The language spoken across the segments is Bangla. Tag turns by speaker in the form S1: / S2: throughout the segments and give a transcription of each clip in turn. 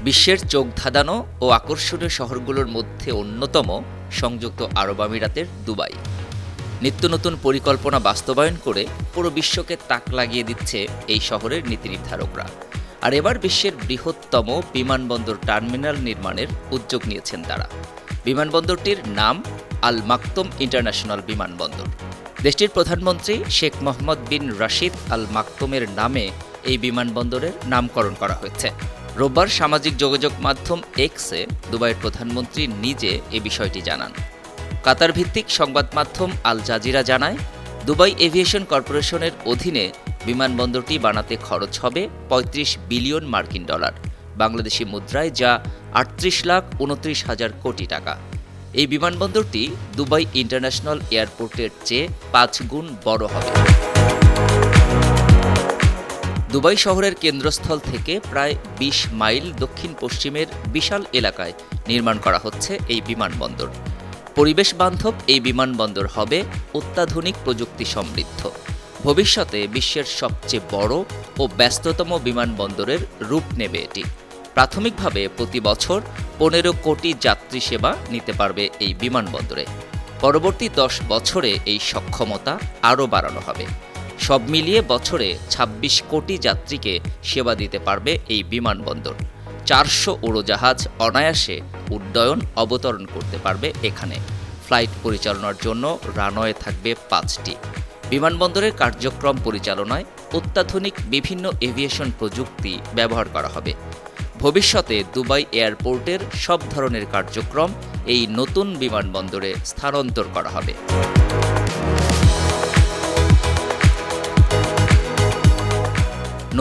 S1: বিশ্বের চোখ ধাঁধানো ও আকর্ষণীয় শহরগুলোর মধ্যে অন্যতম সংযুক্ত আরব আমিরাতের দুবাই। নিত্য নতুন পরিকল্পনা বাস্তবায়ন করে পুরো বিশ্বকে তাক লাগিয়ে দিচ্ছে এই শহরের নীতি নির্ধারকরা। আর এবার বিশ্বের বৃহত্তম বিমানবন্দর টার্মিনাল নির্মাণের উদ্যোগ নিয়েছেন তারা। বিমানবন্দরটির নাম আল মাকতুম ইন্টারন্যাশনাল বিমানবন্দর। দেশটির প্রধানমন্ত্রী শেখ মোহাম্মদ বিন রাশিদ আল মাকতুমের নামে এই বিমানবন্দরের নামকরণ করা হয়েছে। রোববার সামাজিক যোগাযোগ মাধ্যম এক্সে দুবাইয়ের প্রধানমন্ত্রী নিজে এ বিষয়টি জানান। কাতার ভিত্তিক সংবাদ মাধ্যম আল জাজিরা জানায়, দুবাই এভিয়েশন কর্পোরেশনের অধীনে বিমানবন্দরটি বানাতে খরচ হবে ৩৫ বিলিয়ন মার্কিন ডলার, বাংলাদেশি মুদ্রায় যা ৩৮,২৯,০০০ কোটি টাকা। এই বিমানবন্দরটি দুবাই ইন্টারন্যাশনাল এয়ারপোর্টের চেয়ে ৫ গুণ বড় হবে। দুবাই শহরের কেন্দ্রস্থল থেকে প্রায় ২০ মাইল দক্ষিণ পশ্চিমের বিশাল এলাকায় নির্মাণ করা হচ্ছে এই বিমানবন্দর। পরিবেশ বান্ধব এই বিমানবন্দর হবে অত্যাধুনিক প্রযুক্তি সমৃদ্ধ। ভবিষ্যতে বিশ্বের সবচেয়ে বড় ও ব্যস্ততম বিমানবন্দরের রূপ নেবে এটি। প্রাথমিকভাবে প্রতি বছর ১৫ কোটি যাত্রী সেবা নিতে পারবে এই বিমানবন্দরে। পরবর্তী ১০ বছরে এই সক্ষমতা আরও বাড়ানো হবে। সব মিলিয়ে বছরে ২৬ কোটি যাত্রীকে সেবা দিতে পারবে এই বিমানবন্দর। ৪০০ উড়োজাহাজ অনায়াসে উড্ডয়ন অবতরণ করতে পারবে এখানে। ফ্লাইট পরিচালনার জন্য রানওয়ে থাকবে ৫টি। বিমানবন্দরের কার্যক্রম পরিচালনায় অত্যাধুনিক বিভিন্ন এভিয়েশন প্রযুক্তি ব্যবহার করা হবে। ভবিষ্যতে দুবাই এয়ারপোর্টের সব ধরনের কার্যক্রম এই নতুন বিমানবন্দরে স্থানান্তর করা হবে।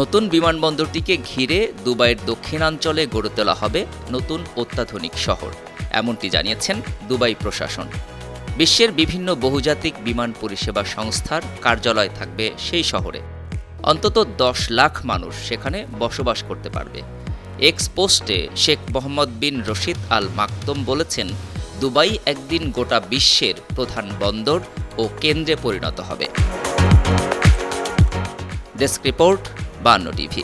S1: নতুন বিমানবন্দরটিকে ঘিরে দুবাইয়ের দক্ষিণাঞ্চলে গড়ে তোলা হবে নতুন অত্যাধুনিক শহর, এমনটি জানিয়েছেন দুবাই প্রশাসন। বিশ্বের বিভিন্ন বহুজাতিক বিমান পরিষেবা সংস্থার কার্যালয় থাকবে সেই শহরে। অন্তত ১০ লাখ মানুষ সেখানে বসবাস করতে পারবে। এক্স পোস্টে শেখ মোহাম্মদ বিন রশিদ আল মাকতুম বলেছেন, দুবাই একদিন গোটা বিশ্বের প্রধান বন্দর ও কেন্দ্রে পরিণত হবে। Desk report, ৫২ TV.